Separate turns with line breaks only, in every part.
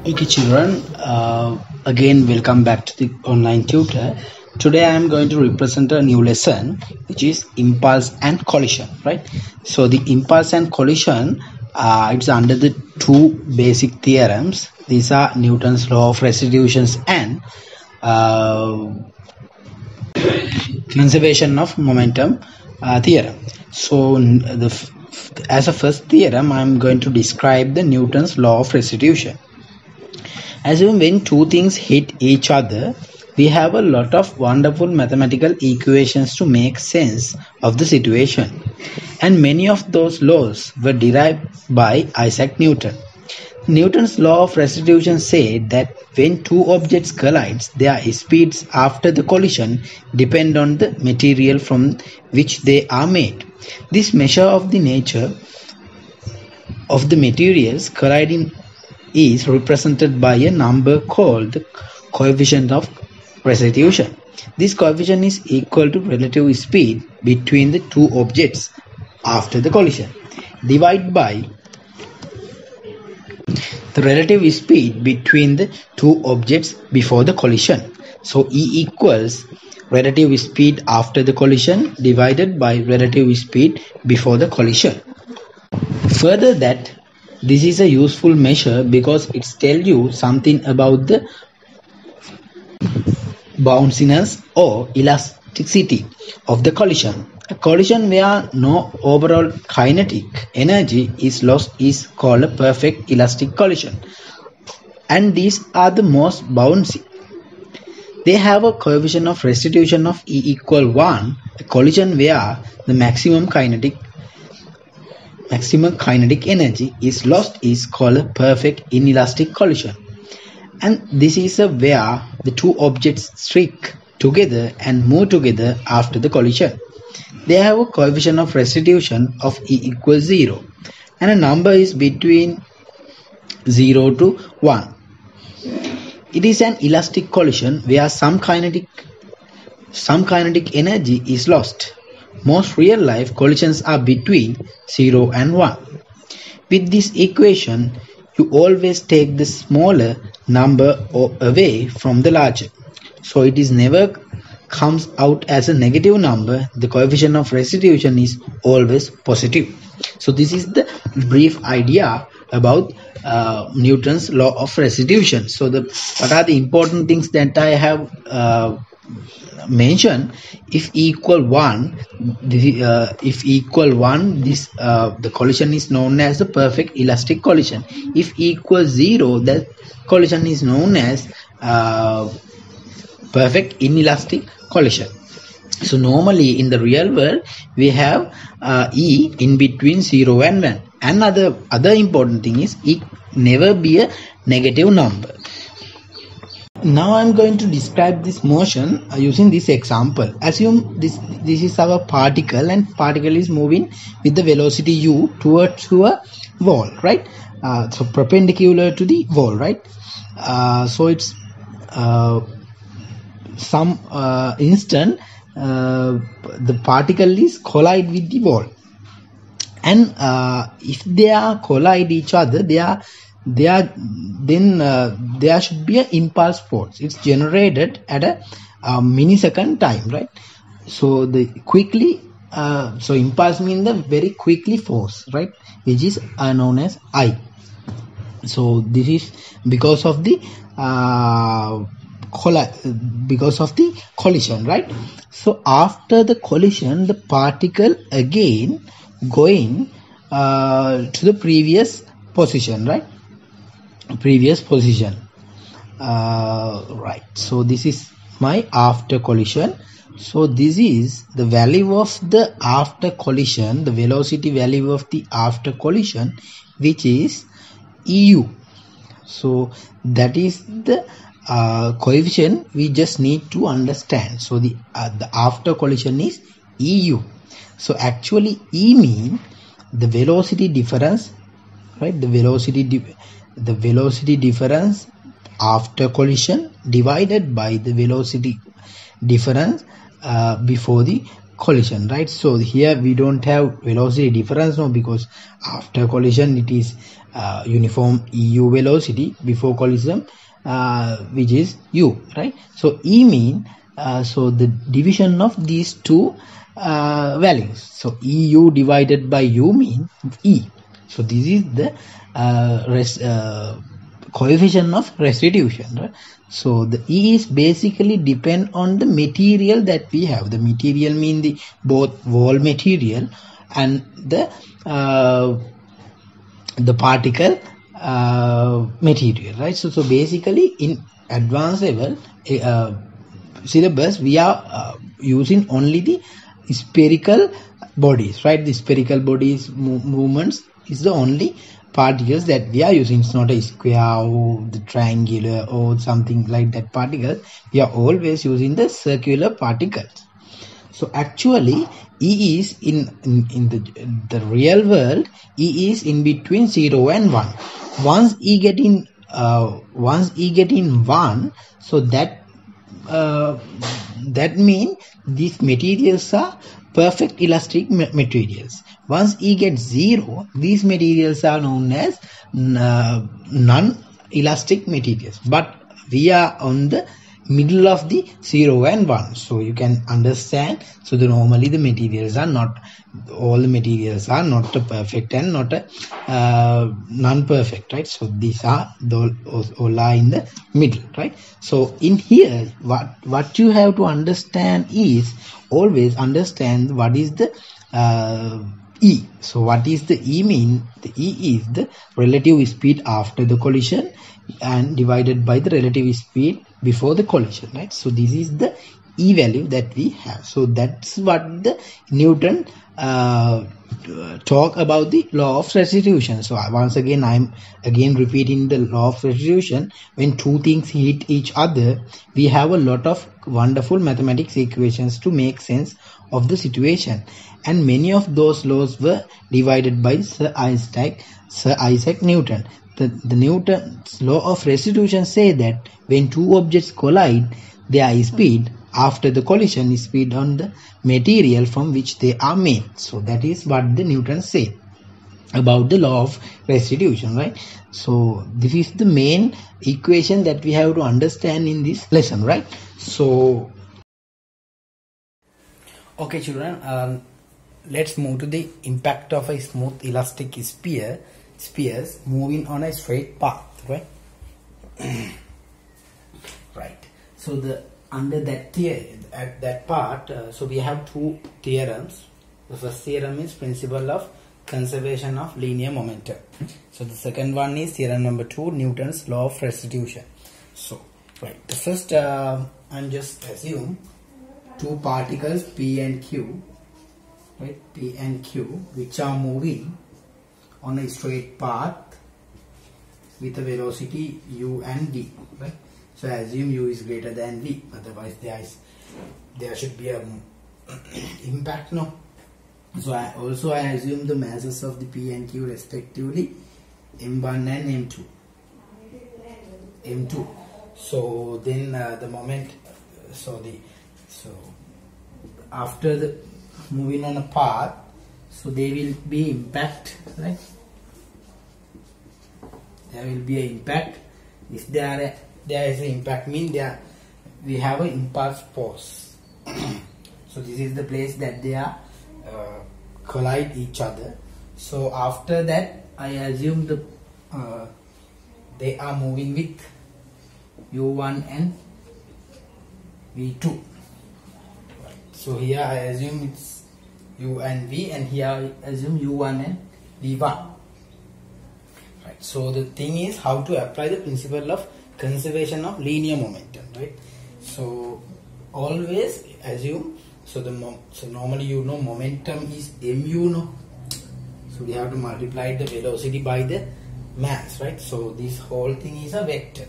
Okay, children, again, welcome back to the online tutor. Today, I am going to represent a new lesson, which is impulse and collision, right? So, the impulse and collision, it's under the two basic theorems. These are Newton's law of restitutions and conservation of momentum theorem. So, as a first theorem, I am going to describe the Newton's law of restitution. Assume when two things hit each other, we have a lot of wonderful mathematical equations to make sense of the situation. And many of those laws were derived by Isaac Newton. Newton's law of restitution said that when two objects collide, their speeds after the collision depend on the material from which they are made. This measure of the nature of the materials colliding is represented by a number called the coefficient of restitution. This coefficient is equal to relative speed between the two objects after the collision divided by the relative speed between the two objects before the collision. So E equals relative speed after the collision divided by relative speed before the collision. Further, that this is a useful measure because it tells you something about the bounciness or elasticity of the collision. A collision where no overall kinetic energy is lost is called a perfect elastic collision. And these are the most bouncy. They have a coefficient of restitution of E equal 1. A collision where the maximum kinetic energy is lost is called a perfect inelastic collision. And this is where the two objects stick together and move together after the collision. They have a coefficient of restitution of E equals 0 and a number is between 0 to 1. It is an elastic collision where some kinetic energy is lost. Most real-life collisions are between 0 and 1. With this equation, you always take the smaller number away from the larger. So it is never comes out as a negative number. The coefficient of restitution is always positive. So this is the brief idea about Newton's law of restitution. So what are the important things that I have mention? If equal 1, the collision is known as the perfect elastic collision. If equals 0, the collision is known as perfect inelastic collision. So normally in the real world we have E in between 0 and 1. Another important thing is it never be a negative number. Now I am going to describe this motion using this example. Assume this is our particle and particle is moving with the velocity u towards a wall, right? So perpendicular to the wall, right? So it's some instant the particle is collide with the wall, and if they are collide each other, there should be an impulse force. It's generated at a millisecond time, right? So so impulse means the very quickly force, right, which is known as I. So this is because of the collision, right? So after the collision, the particle again going to the previous position, right? Right. So this is my after collision. So this is the value of the after collision, the velocity value of the after collision, which is EU. So that is the coefficient we just need to understand. So the after collision is EU. So actually E means the velocity difference, right? The velocity difference after collision divided by the velocity difference before the collision, right? So here we don't have velocity difference now, because after collision it is uniform EU velocity before collision, which is U, right? So E mean so the division of these two values. So EU divided by U means E. So this is the coefficient of restitution, right? So the E is basically depend on the material that we have. The material mean the both wall material and the particle material, right? So basically in advanced level syllabus we are using only the spherical bodies, right? The spherical bodies movements is the only particles that we are using. It's not a square or the triangular or something like that particle. We are always using the circular particles. So actually E is in the real world, E is in between 0 and 1. Once E get in 1, so that means these materials are perfect elastic materials. Once E gets 0, these materials are known as non-elastic materials. But we are on the middle of the 0 and 1, so you can understand. So normally the materials are not, all the materials are not a perfect and not a non-perfect, right? So these are all are in the middle, right? So in here what you have to understand is always understand what is the E. So what is the E mean? The E is the relative speed after the collision and divided by the relative speed before the collision, right? So this is the E value that we have. So that's what the Newton talk about the law of restitution. So once again I'm repeating the law of restitution. When two things hit each other, we have a lot of wonderful mathematics equations to make sense of the situation, and many of those laws were divided by Sir Isaac Newton. The Newton's law of restitution say that when two objects collide, their speed after the collision is speed on the material from which they are made. So that is what the Newton say about the law of restitution, right? So this is the main equation that we have to understand in this lesson, right? So okay children, let's move to the impact of a smooth elastic spheres moving on a straight path, right? Right. So under that at that part, so we have two theorems. The first theorem is principle of conservation of linear momentum. So the second one is theorem number 2, Newton's law of restitution. So right, the first I'm just assume two particles P and Q, right? P and Q, which are moving on a straight path with a velocity u and v, right? So I assume u is greater than v, otherwise there should be a impact, no? So I assume the masses of the P and Q respectively m1 and m2. So then the moment, so after the moving on a path, so there will be impact, right? There will be an impact. If there is an impact, mean we have an impulse force. So this is the place that they are collide each other. So after that, I assume they are moving with u1 and v2. Right. So here I assume it's u and v, and here I assume u1 and v1. Right. So the thing is how to apply the principle of conservation of linear momentum, right? So always assume, so normally you know momentum is mu, no? So we have to multiply the velocity by the mass, right? So this whole thing is a vector.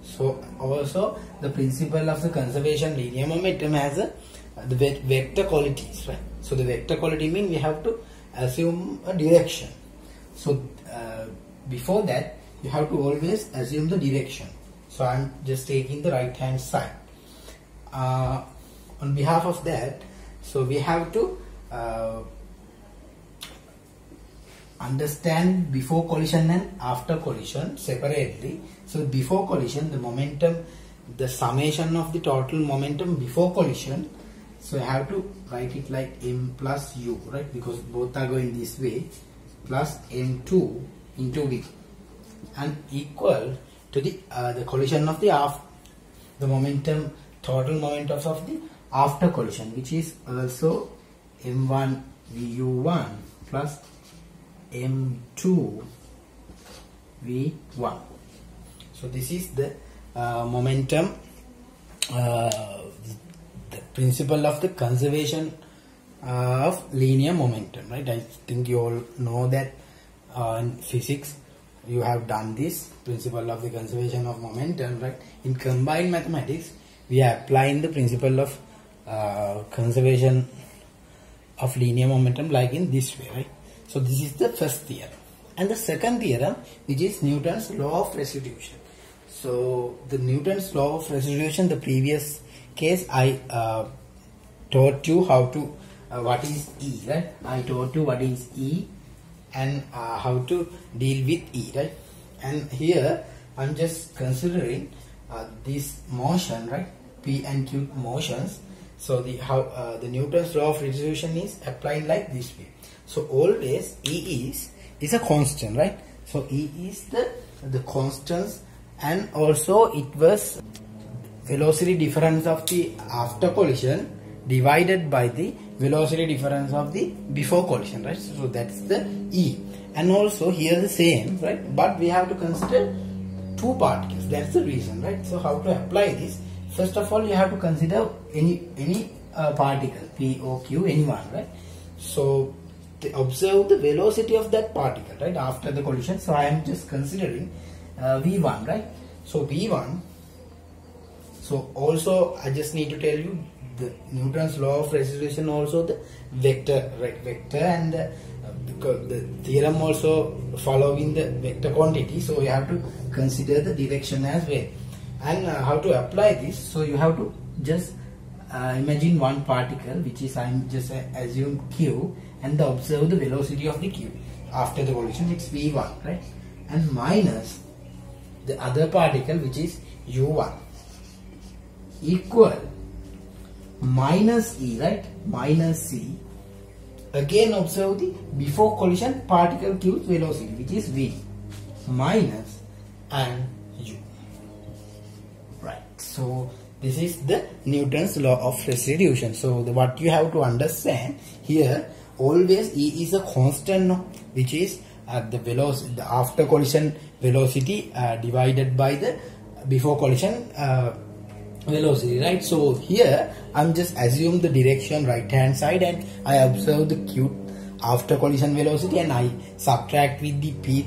So also the principle of the conservation linear momentum has the vector qualities, right? So the vector quality means we have to assume a direction. So before that you have to always assume the direction. So I'm just taking the right hand side. On behalf of that, so we have to understand before collision and after collision separately. So before collision, the momentum, the summation of the total momentum before collision, so I have to write it like m plus u, right, because both are going this way, plus m2 into v, and equal to the collision of the momentum, total momentum of the after collision, which is also m1 vu1 plus m2 v1. So this is the momentum, the principle of the conservation of linear momentum, right? I think you all know that in physics you have done this principle of the conservation of momentum, right? In combined mathematics we are applying the principle of conservation of linear momentum like in this way, right? So this is the first theorem. And the second theorem, which is Newton's law of restitution. So the Newton's law of restitution, the previous case I taught you how to what is E, right? I taught you what is E and how to deal with E, right? And here I'm just considering this motion, right? P and Q motions. So the Newton's law of restitution is applied like this way. So always E is a constant, right? So E is the constants, and also it was velocity difference of the after collision divided by the velocity difference of the before collision, right? So that's the E. And also here the same, right? But we have to consider two particles. That's the reason, right? So how to apply this? First of all, you have to consider any particle, P or Q, anyone, right? So observe the velocity of that particle, right, after the collision. So I am just considering V1, right? So V1. So also I just need to tell you the Newton's law of restitution, also the vector, right? Vector and the theorem also following the vector quantity. So you have to consider the direction as well. And how to apply this? So you have to just imagine one particle, which is I'm just assume Q, and observe the velocity of the Q after the collision. It's V1, right? And minus the other particle, which is U1, equal minus E, right? Minus C. Again observe the before collision particle Q's velocity, which is V, minus and U. Right. So this is the Newton's law of restitution. So what you have to understand here, always E is a constant, which is the velocity, the after collision velocity divided by the before collision velocity, right? So here I'm just assume the direction right hand side, and I observe the Q after collision velocity, and I subtract with the P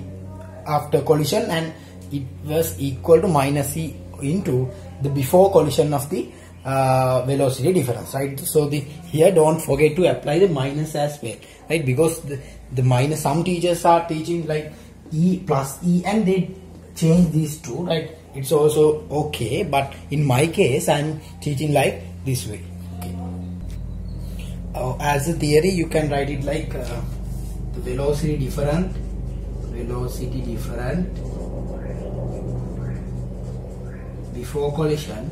after collision, and it was equal to minus E into the before collision of the velocity difference, right? So here don't forget to apply the minus as well, right? Because the minus, some teachers are teaching like E plus E and they change these two, right? It's also okay, but in my case I'm teaching like this way. Okay. As a theory you can write it like the velocity different before collision,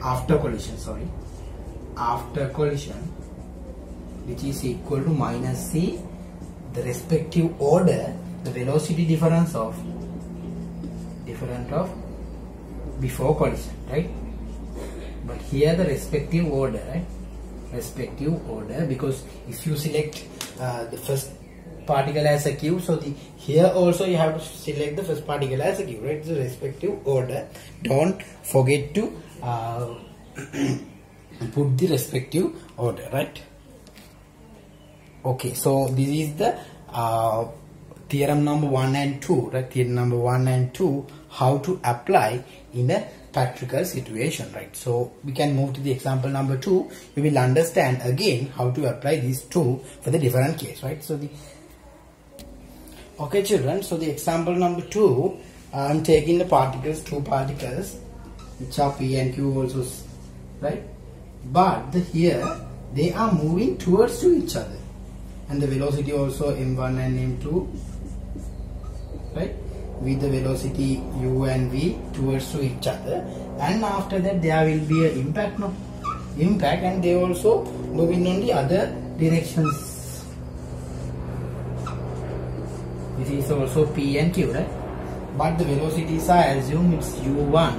after collision, which is equal to minus C, the respective order, the velocity difference of before collision, right? But here the respective order, right? Respective order, because if you select the first particle as a Q, so here also you have to select the first particle as a Q, right? The respective order. Don't forget to put the respective order, right? Okay, so this is the theorem number 1 and 2, right? Theorem number 1 and 2, how to apply in a practical situation, right? So we can move to the example number 2. You will understand again how to apply these two for the different case, right? So okay children, so the example number 2, I'm taking the particles, two particles, which are P and Q also, right? But here they are moving towards to each other. and the velocity also m1 and m2, right, with the velocity u and v towards to each other, and after that there will be an impact, and they also moving on the other directions. This is also p and q, right, but the velocities are assumed it's u1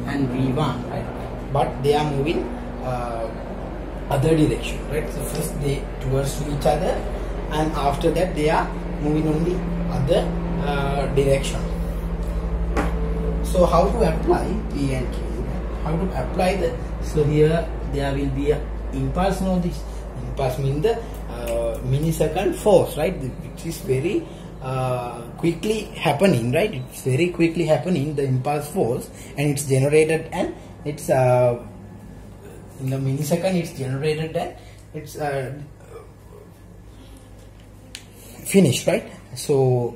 and v1, right, but they are moving other direction, right. So first they towards to each other, and after that they are moving on the other direction. So how to apply P and Q? How to apply so here there will be a impulse. Now this impulse means the millisecond force, right, which is very quickly happening, right. It's very quickly happening, the impulse force, and it's generated, and it's in the millisecond it's generated, and it's finished, right. So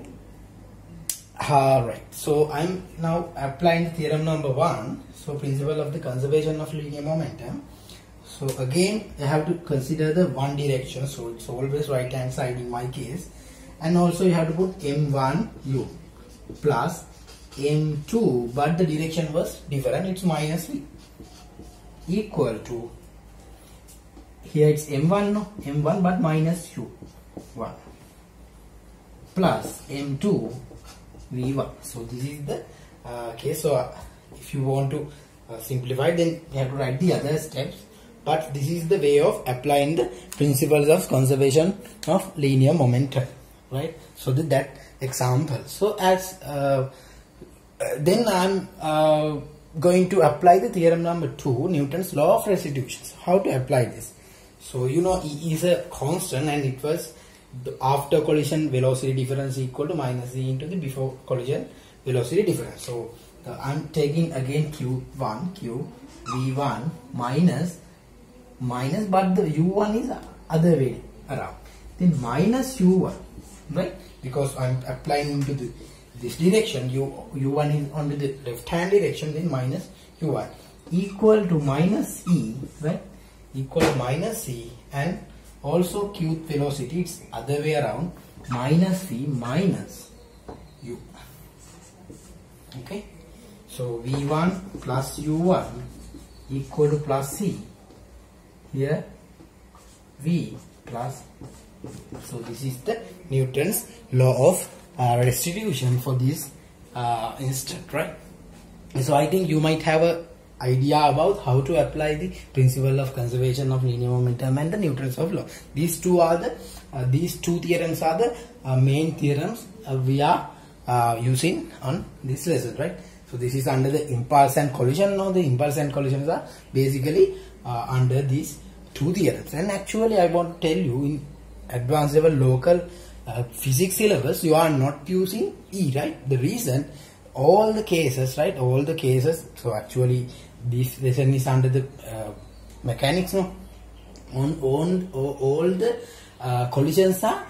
right, so I'm now applying the theorem number 1. So principle of the conservation of linear momentum. So again I have to consider the one direction, so it's always right hand side in my case, and also you have to put m1u plus m2, but the direction was different, it's minus v, equal to, here it's m1 but minus u1 plus m2 v1. So this is the case. So if you want to simplify, then you have to write the other steps, but this is the way of applying the principles of conservation of linear momentum, right. So that example. So as then I'm going to apply the theorem number 2, Newton's law of restitution. So how to apply this? So you know E is a constant, and it was the after collision velocity difference equal to minus e into the before collision velocity difference. So I'm taking again q v1 minus, but the u1 is other way around, then minus u1, right, because I'm applying into this direction, u1 is on the left hand direction, then minus u1 equal to minus e, right, equal to minus e, and also q velocity it's other way around, minus v minus u. Okay, so v1 plus u1 equal to plus c, here v plus, so this is the Newton's law of restitution for this instant, right. So I think you might have a idea about how to apply the principle of conservation of linear momentum and the Newton's of law. These two theorems are the main theorems we are using on this lesson, right. So this is under the impulse and collision. Now the impulse and collisions are basically under these two theorems, and actually I want to tell you, in advanced level local physics syllabus you are not using E, right. The reason, all the cases, right, all the cases, so actually this lesson is under the mechanics, no, on all the collisions are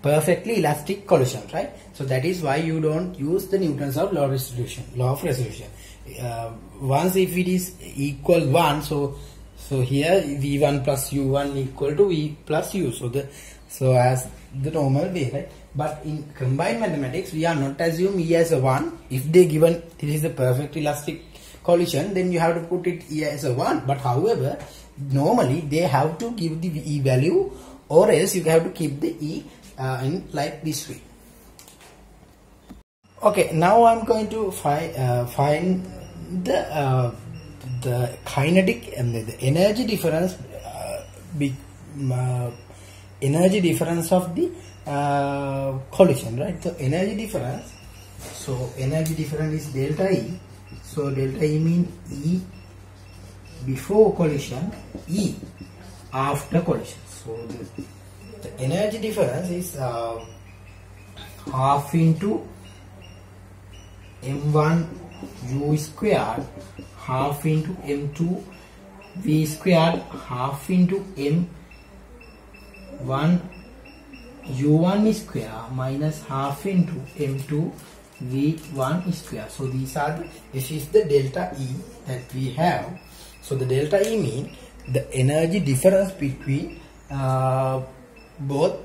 perfectly elastic collisions, right. So that is why you don't use the Newton's of law of restitution. Once if it is equal 1, so here v1 plus u1 equal to v plus u, so as the normal way, right. But in combined mathematics we are not assume E as a 1. If they given this is a perfect elastic collision, then you have to put it E as a 1. But however, normally they have to give the E value, or else you have to keep the E in like this way. Okay, now I'm going to find the kinetic and the energy difference, energy difference of the collision, right. So energy difference, is delta E. So delta E means E before collision, E after collision. So the energy difference is half into m1 u squared, half into m2 v squared, half into m1 u1 square minus half into m2 v1 square. So this is the delta E that we have. So the delta E mean the energy difference between both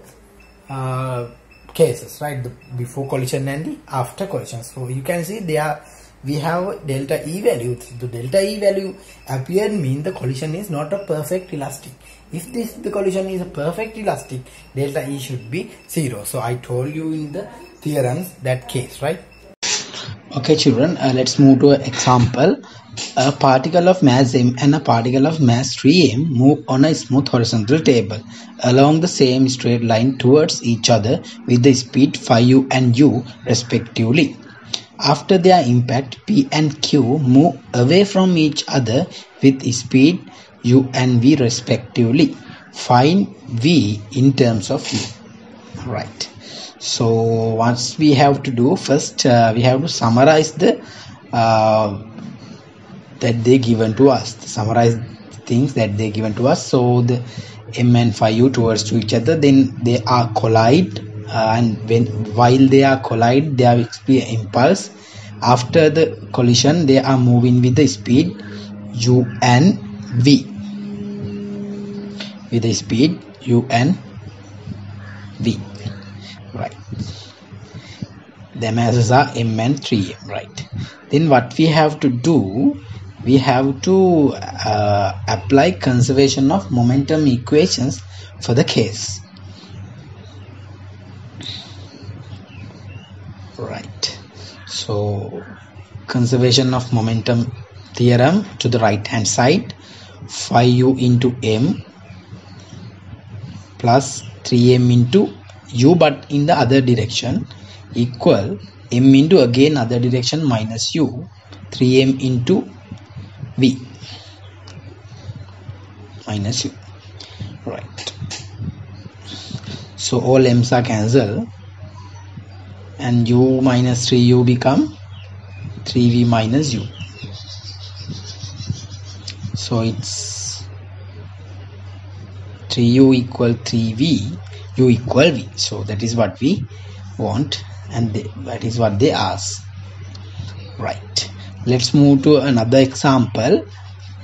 cases, right? The before collision and the after collision. So you can see we have delta E value. The delta E value appeared mean the collision is not a perfect elastic. If the collision is a perfect elastic, delta E should be 0. So I told you in the theorems that case, right? Okay children, let's move to an example. A particle of mass m and a particle of mass 3m move on a smooth horizontal table along the same straight line towards each other with the speed phi u and u respectively. After their impact, P and Q move away from each other with speed u and v respectively. Find v in terms of u. Right. So what we have to do first, we have to summarize the that they given to us. Summarize things that they given to us. So the m and phi u towards to each other, then they are collide. And while they are collide, they have experience impulse. After the collision, they are moving with the speed u and v. With the speed u and v, right? The masses are m and 3m, right? Then what we have to do, we have to apply conservation of momentum equations for the case. Right. So conservation of momentum theorem to the right hand side, phi u into m plus 3m into u but in the other direction equal m into again other direction minus u 3m into v minus u, right? So all m's are cancelled and u minus 3u become 3v minus u. So it's 3u equal 3v, u equal v. So that is what we want and that is what they ask, right? Let's move to another example.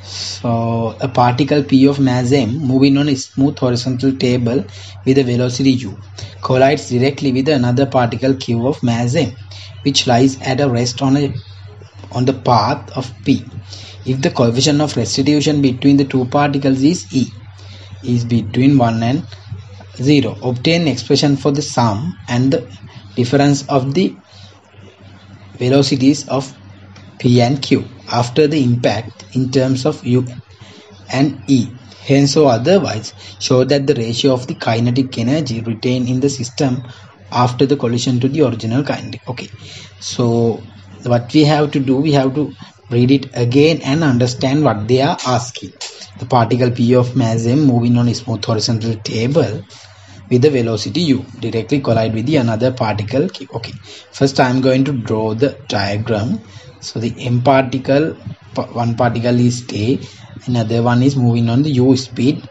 So a particle p of mass m moving on a smooth horizontal table with a velocity u collides directly with another particle q of mass m which lies at a rest on the path of p. If the coefficient of restitution between the two particles is e, is between 1 and 0, obtain expression for the sum and the difference of the velocities of p and q after the impact in terms of u and e. Hence or otherwise show that the ratio of the kinetic energy retained in the system after the collision to the original kinetic. Okay, so what we have to do, we have to read it again and understand what they are asking. The particle p of mass m moving on a smooth horizontal table with the velocity u directly collide with the another particle q. Okay, first I am going to draw the diagram. So the m particle, one particle is stay, another one is moving on the u speed,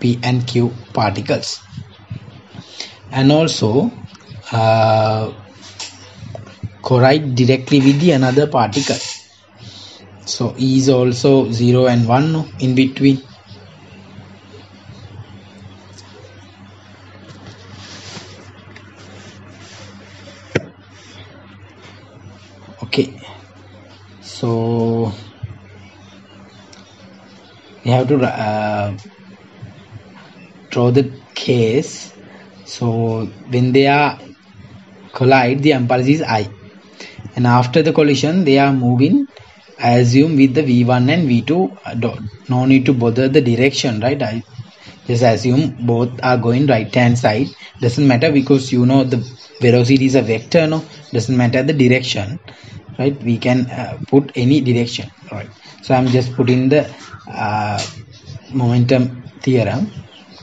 p and q particles, and also collide directly with the another particle. So E is also 0 and 1 in between. Okay, so we have to draw the case. So when they are collide, the impulse is I, and after the collision they are moving, I assume, with the v1 and v2. No need to bother the direction, right? I just assume both are going right hand side. Doesn't matter because you know the velocity is a vector, no? Doesn't matter the direction, right? We can put any direction, right? So I'm just putting the momentum theorem,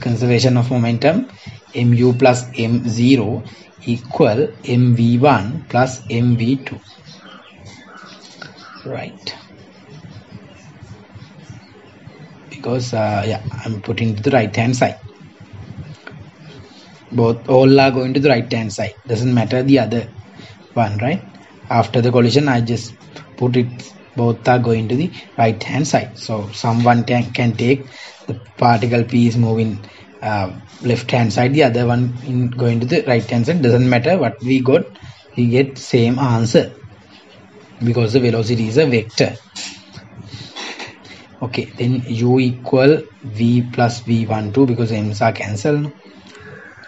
conservation of momentum, mu plus m0 equal mv1 plus mv2, right? Because yeah, I'm putting to the right hand side. All are going to the right hand side. Doesn't matter the other one, right? After the collision, I just put it both are going to the right hand side. So someone can take the particle P is moving left hand side, the other one in going to the right hand side. Doesn't matter what we got, we get same answer because the velocity is a vector. Okay, then u equal v plus v12 because m's are cancelled,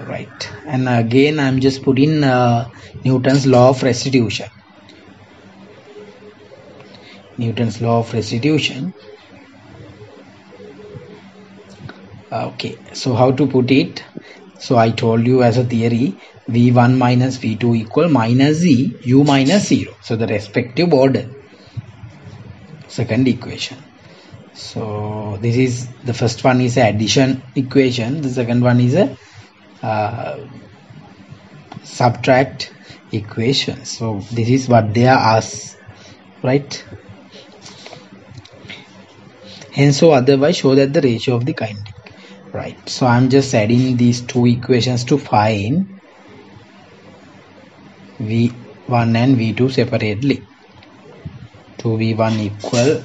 right? And again I'm just putting Newton's law of restitution. Newton's law of restitution. Okay, so how to put it? So I told you as a theory, v1 minus v2 equal minus z u minus 0. So the respective order. Second equation. So this is the first one is a addition equation. The second one is a subtract equation. So this is what they are asked, right? Hence or otherwise show that the ratio of the kinetic. Right. So I'm just adding these two equations to find v1 and v2 separately. 2v1 equal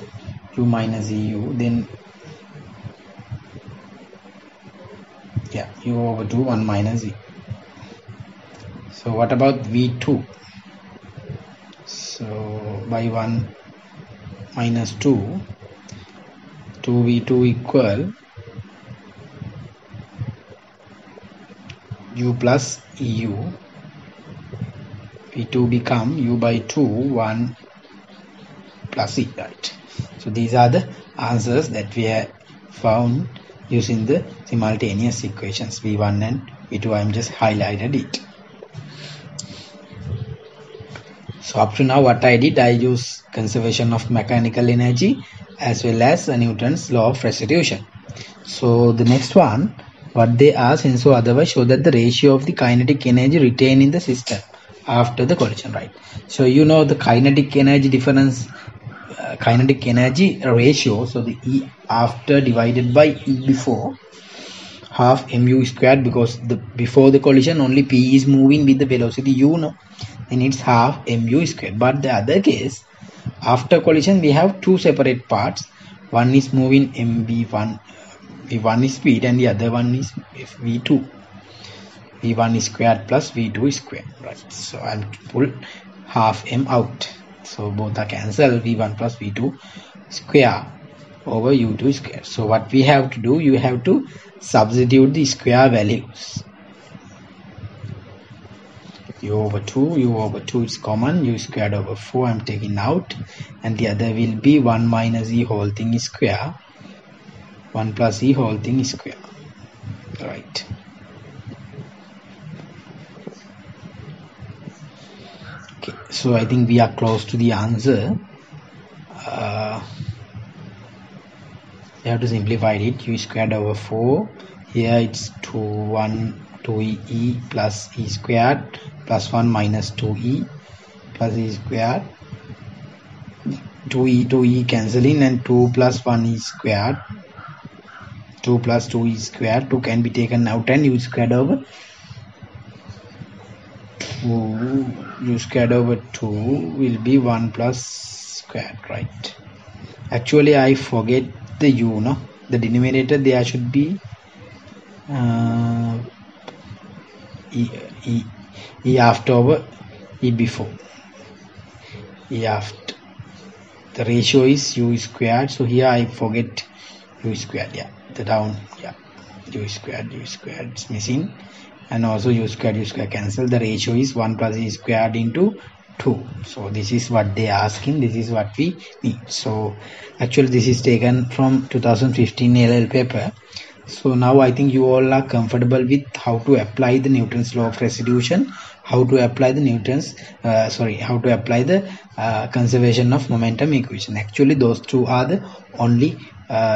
u minus eu, then yeah, u over 2 1 minus e. So what about v2? So by 1 minus 2, 2v2 equal u plus eu. v2 become u by 2 1 plus e, right? So these are the answers that we have found using the simultaneous equations v1 and v2. I am just highlighted it. So up to now what I did, I used conservation of mechanical energy as well as Newton's law of restitution. So the next one, what they ask, and so otherwise show that the ratio of the kinetic energy retained in the system after the collision, right? So you know the kinetic energy difference, kinetic energy ratio. So the E after divided by E before, half mu squared, because the before the collision only P is moving with the velocity u, no, then it's half mu squared. But the other case, after collision we have two separate parts. One is moving mv1, v1 is speed, and the other one is v2. v1 is squared plus v2 is squared, right? So I'll pull half m out. So both are cancelled, v1 plus v2 square over u2 square. So what we have to do, you have to substitute the square values. u over 2 is common, u squared over 4 I'm taking out, and the other will be 1 minus e whole thing is square, 1 plus e whole thing is square, right? Okay, so I think we are close to the answer. You have to simplify it. U squared over 4, here it's 2e plus e squared plus 1 minus 2e plus e squared, 2e cancelling, and 2 plus 1 e squared, 2 plus 2 e squared, 2 can be taken out, and u squared over 2 will be 1 plus squared, right? Actually I forget the u, no, the denominator there should be e after over e before, e after. The ratio is u squared, so here I forget u squared, yeah, the down, yeah, u squared is missing, and also u squared cancel. The ratio is 1 plus e squared into 2. So this is what they are asking, this is what we need. So actually this is taken from 2015 LL paper. So now I think you all are comfortable with how to apply the Newton's law of restitution, how to apply the how to apply the conservation of momentum equation. Actually those two are the only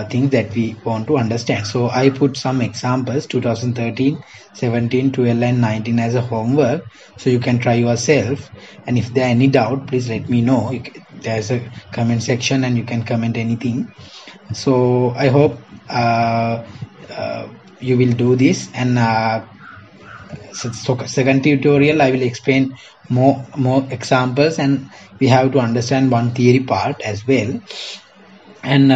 things that we want to understand. So I put some examples 2013, 17, 12 and 19 as a homework, so you can try yourself, and if there are any doubt please let me know. There's a comment section and you can comment anything. So I hope you will do this, and second tutorial I will explain more examples, and we have to understand one theory part as well. And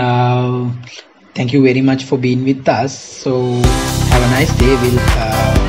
thank you very much for being with us. So have a nice day. We'll